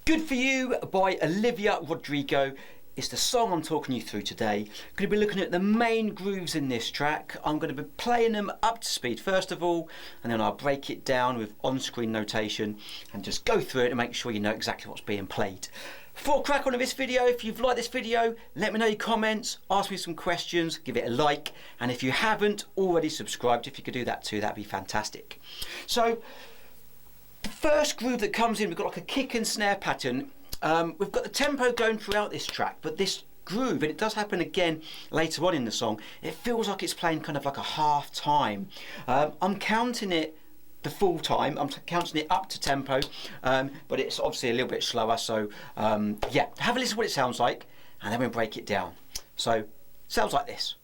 Good For You by Olivia Rodrigo is the song I'm talking you through today. I'm going to be looking at the main grooves in this track. I'm going to be playing them up to speed first of all, and then I'll break it down with on-screen notation and just go through it and make sure you know exactly what's being played. Before I crack on with this video, if you've liked this video, let me know your comments, ask me some questions, give it a like, and if you haven't already subscribed, if you could do that too, that'd be fantastic. So, the first groove that comes in, we've got like a kick and snare pattern. We've got the tempo going throughout this track, but this groove, and it does happen again later on in the song, it feels like it's playing kind of like a half time. I'm counting it the full time, I'm counting it up to tempo, but it's obviously a little bit slower, so yeah, have a listen to what it sounds like, and then we'll break it down. So, sounds like this.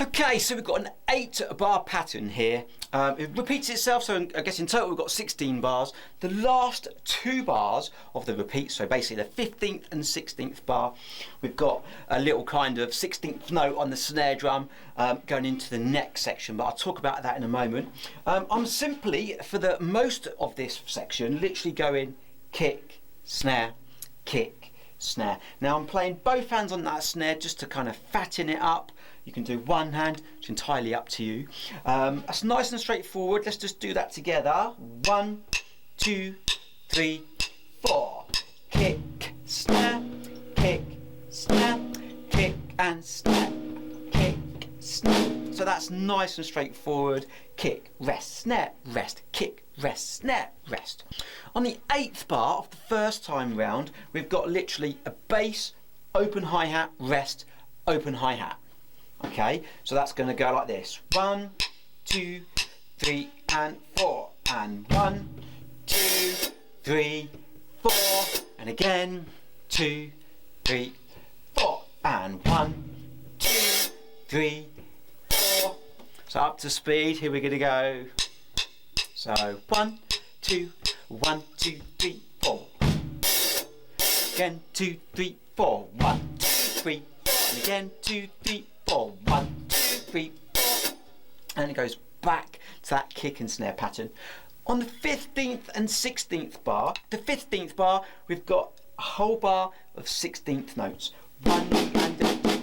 Okay, so we've got an 8-bar pattern here. It repeats itself, so I guess in total we've got 16 bars. The last 2 bars of the repeat, so basically the 15th and 16th bar, we've got a little kind of 16th note on the snare drum going into the next section, but I'll talk about that in a moment. I'm simply, for the most of this section, literally going kick, snare, kick, snare. Now I'm playing both hands on that snare just to kind of fatten it up. You can do one hand, it's entirely up to you. That's nice and straightforward. Let's just do that together. 1, 2, 3, 4. Kick, snare, kick, snare, kick and snare, kick, snare. So that's nice and straightforward. Kick, rest, snare, rest, kick, rest, snare, rest. On the 8th bar of the first time round, we've got literally a bass, open hi-hat, rest, open hi-hat. Okay, so that's going to go like this. 1, 2, 3 and 4, and 1, 2, 3, 4, and again 2, 3, 4, and 1, 2, 3, 4. So up to speed, here we're going to go. So 1, 2, 1, 2, 3, 4. Again 2, 3, 4. 1, 2, 3, 4. And again 2, 3, 4. 1, 2, 3, 4. And it goes back to that kick and snare pattern. On the 15th and 16th bar, the 15th bar, we've got a whole bar of 16th notes. 1 and a 2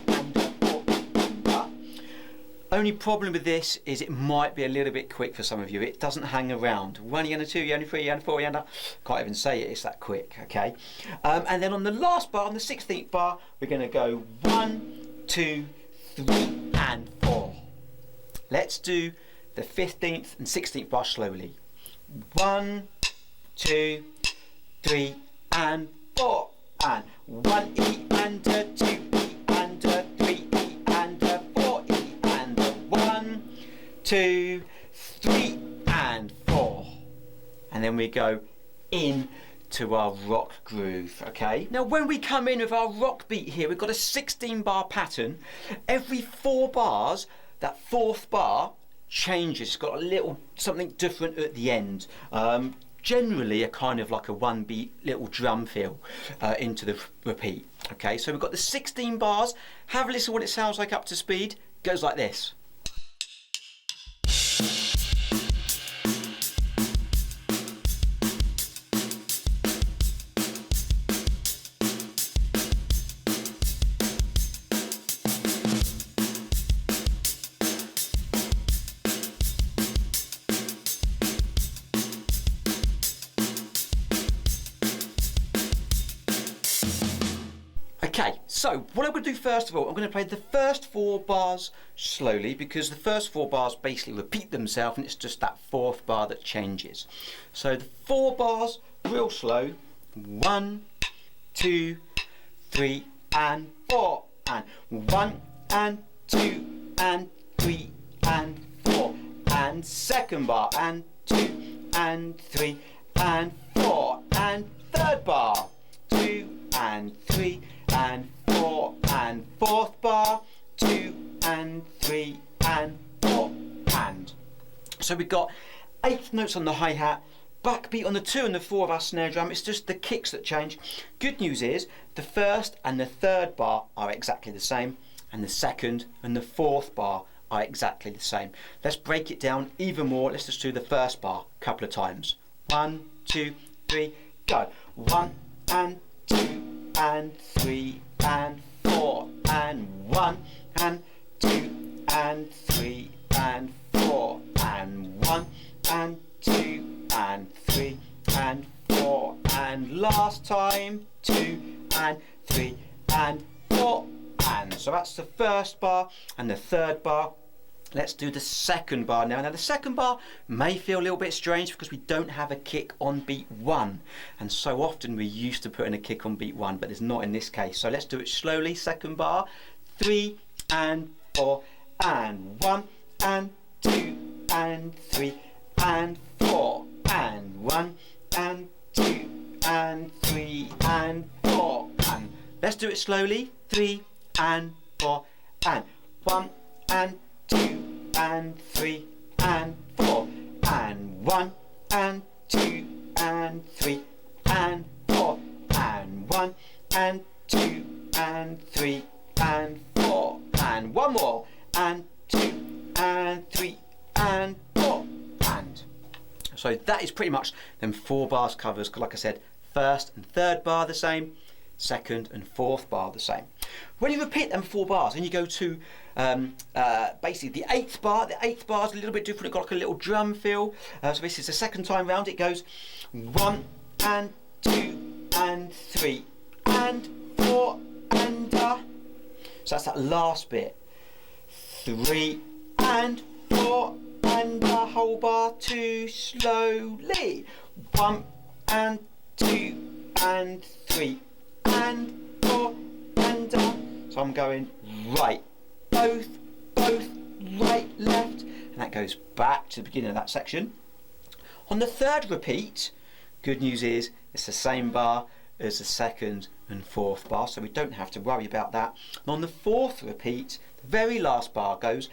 and a 4 and a. Only problem with this is it might be a little bit quick for some of you. It doesn't hang around. 1 and a 2 and a 3 and a 4 and a. Can't even say it, it's that quick, okay? And then on the last bar, on the 16th bar, we're going to go 1, 2, 3 and 4. Let's do the 15th and 16th bar slowly. 1, 2, 3 and 4. And 1 E and a 2 E and a 3 E and a 4 E and a 1, 2, 3 and 4. And then we go in to our rock groove, okay? Now when we come in with our rock beat here, we've got a 16-bar pattern. Every 4 bars, that 4th bar changes. It's got a little something different at the end. Generally a kind of like a 1-beat little drum feel into the repeat. Okay, so we've got the 16 bars. Have a listen to what it sounds like up to speed. Goes like this. Okay, so what I'm going to do first of all, I'm going to play the first 4 bars slowly, because the first 4 bars basically repeat themselves and it's just that 4th bar that changes. So the 4 bars, real slow. 1, 2, 3 and 4. And 1 and 2 and 3 and 4. And second bar, and 2 and 3 and 4. And third bar, 2 and 3 and 4 4 and fourth bar, 2 and 3 and 4 and. So we've got eighth notes on the hi-hat, backbeat on the 2 and the 4 of our snare drum. It's just the kicks that change. Good news is the first and the third bar are exactly the same, and the second and the fourth bar are exactly the same. Let's break it down even more. Let's just do the first bar a couple of times. 1, 2, 3, go. 1 and 2 and 3 and 4 and 1 and 2 and 3 and 4 and 1 and 2 and 3 and 4 and last time 2 and 3 and 4 and. So that's the first bar and the third bar. Let's do the second bar now. Now the second bar may feel a little bit strange because we don't have a kick on beat 1, and so often we're used to putting a kick on beat 1, but there's not in this case. So let's do it slowly. Second bar, 3 and 4 and 1 and 2 and 3 and 4 and 1 and 2 and 3 and 4 and. Let's do it slowly. 3 and 4 and 1 and 2 and 3 and 4 and 1 and 2 and 3 and 4 and 1 and 2 and 3 and 4 and one more and 2 and 3 and 4 and. So that is pretty much them 4 bars covers, because like I said, first and third bar the same, second and fourth bar the same. When you repeat them 4 bars and you go to basically the 8th bar, the 8th bar is a little bit different. It's got like a little drum feel. So this is the second time round. It goes 1 and 2 and 3 and 4 and so that's that last bit. 3 and 4 and the whole bar 2 slowly. 1 and 2 and 3 and 4 and so I'm going right, both, right, left, and that goes back to the beginning of that section. On the third repeat, good news is it's the same bar as the second and fourth bar, so we don't have to worry about that. And on the fourth repeat, the very last bar goes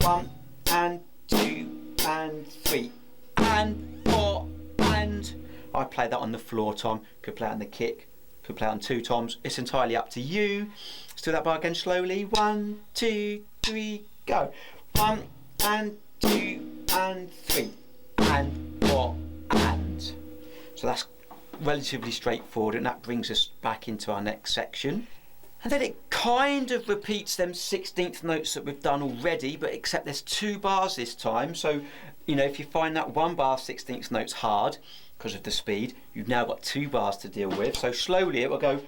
1 and 2 and 3 and 4 and. I play that on the floor, Tom. Could play it on the kick, could play it on 2 toms. It's entirely up to you. Let's do that bar again slowly. 1, 2, 3, go. 1 and 2 and 3 and 4 and. So that's relatively straightforward, and that brings us back into our next section. And then it kind of repeats them 16th notes that we've done already, but except there's 2 bars this time. So, you know, if you find that 1 bar 16th notes hard because of the speed, you've now got 2 bars to deal with. So slowly it will go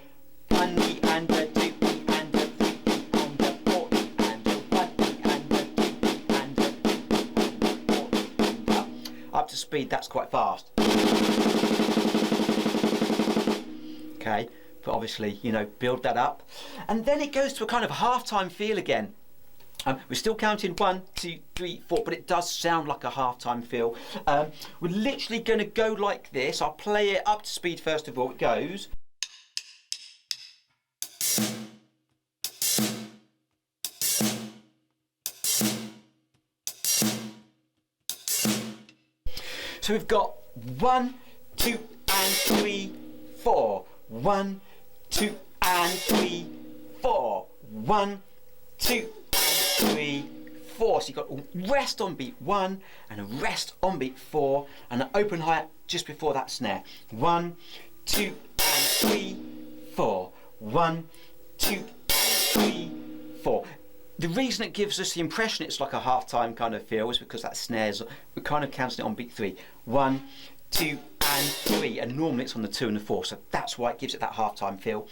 1 and a 2 and a 3 and a 4 and a 1 and a 2 and a 3 and a 4 and up to speed. That's quite fast. Okay, but obviously, you know, build that up, and then it goes to a kind of half-time feel again. We're still counting 1, 2, 3, 4, but it does sound like a half-time feel. We're literally going to go like this. I'll play it up to speed first of all. It goes. So we've got 1, 2 and 3, 4. 1, 2 and 3, 4. 1, 2 and 3, 4. So you've got a rest on beat 1 and a rest on beat 4 and an open hi-hat just before that snare. 1, 2 and 3, 4. 1, 2 and 3, 4. The reason it gives us the impression it's like a half-time kind of feel is because that snare's, we're kind of counting it on beat 3. 1, 2 and 3, and normally it's on the 2 and the 4, so that's why it gives it that half-time feel.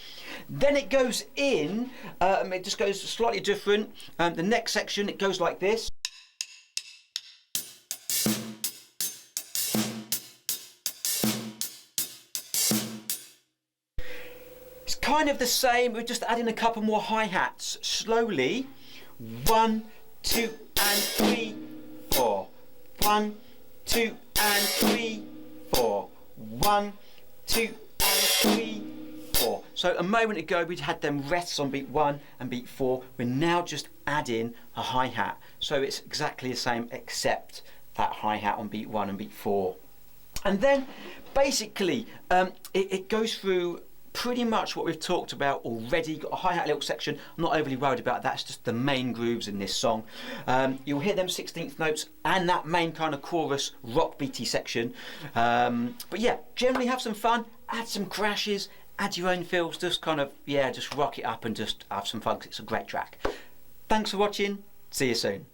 Then it goes in, it just goes slightly different. The next section, it goes like this. It's kind of the same, we're just adding a couple more hi-hats. Slowly. 1, 2 and 3, 4. 1, 2 and 3, 4. 1, 2 and 3, 4. So a moment ago we had them rests on beat 1 and beat 4. We're now just adding a hi-hat. So it's exactly the same except that hi-hat on beat 1 and beat 4. And then basically it goes through pretty much what we've talked about already. Got a hi-hat little section. I'm not overly worried about that. It's just the main grooves in this song. You'll hear them 16th notes and that main kind of chorus rock beaty section. But yeah, generally have some fun, add some crashes, add your own feels, just kind of, yeah, just rock it up and just have some fun 'cause it's a great track. Thanks for watching. See you soon.